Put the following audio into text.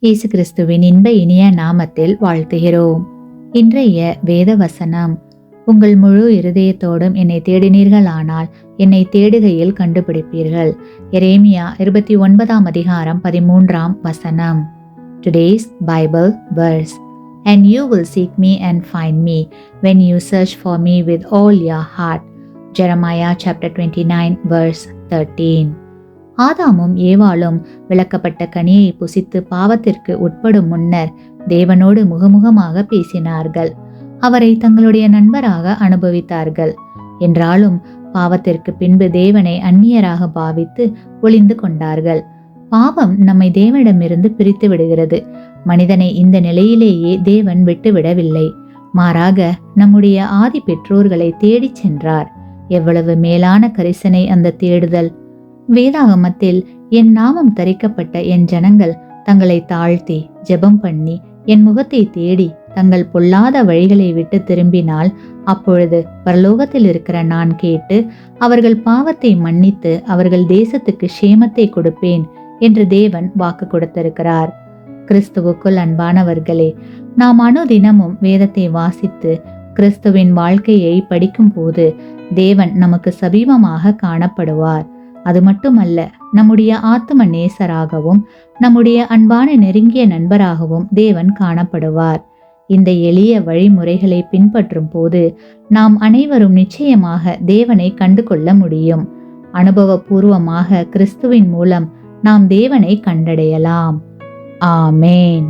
இயேசு கிறிஸ்துவின் இன்ப இனிய நாமத்தில் வாழ்த்துகிறோம். இன்றைய வேத வசனம், உங்கள் முழு இருதயத்தோடும் என்னை தேடினீர்களானால் என்னை தேடுகையில் கண்டுபிடிப்பீர்கள். எரேமியா 29 அதிகாரம் 13 வசனம். Today's Bible verse. And you will seek me and find me when you search for me with all your heart. Jeremiah chapter 29 verse 13. ஆதாமும் ஏவாளும் விளக்கப்பட்ட கனியை புசித்து பாவத்திற்கு உட்படும் முன்னர் தேவனோடு முகமுகமாக பேசினார்கள். அவரை தங்களுடைய நண்பராக அனுபவித்தார்கள். என்றாலும் பாவத்திற்கு பின்பு தேவனை அந்நியராக பாவித்து ஒளிந்து கொண்டார்கள். பாவம் நம்மை தேவனிடமிருந்து பிரித்து விடுகிறது. மனிதனை இந்த நிலையிலேயே தேவன் விட்டுவிடவில்லை. மாறாக நம்முடைய ஆதி பெற்றோர்களை தேடிச் சென்றார். எவ்வளவு மேலான கரிசனை அந்த தேடுதல்! வேதாகமத்தில், என் நாமம் தரிக்கப்பட்ட என் ஜனங்கள் தங்களை தாழ்த்தி ஜெபம் பண்ணி என் முகத்தை தேடி தங்கள் பொல்லாத வழிகளை விட்டு திரும்பினால் அப்பொழுது பரலோகத்தில் இருக்கிற நான் கேட்டு அவர்கள் பாவத்தை மன்னித்து அவர்கள் தேசத்துக்கு சேமத்தை கொடுப்பேன் என்று தேவன் வாக்கு கொடுத்திருக்கிறார். கிறிஸ்துவுக்குள் அன்பானவர்களே, நாம் அனுதினமும் வேதத்தை வாசித்து கிறிஸ்துவின் வாழ்க்கையை படிக்கும் போது தேவன் நமக்கு சமீபமாக காணப்படுவார். அது மட்டுமல்ல, நம்முடைய ஆத்தும நேசராகவும் நம்முடைய அன்பான நெருங்கிய நண்பராகவும் தேவன் காணப்படுவார். இந்த எளிய வழிமுறைகளை பின்பற்றும் போது நாம் அனைவரும் நிச்சயமாக தேவனை கண்டு கொள்ள முடியும். அனுபவபூர்வமாக கிறிஸ்துவின் மூலம் நாம் தேவனை கண்டடையலாம். ஆமேன்.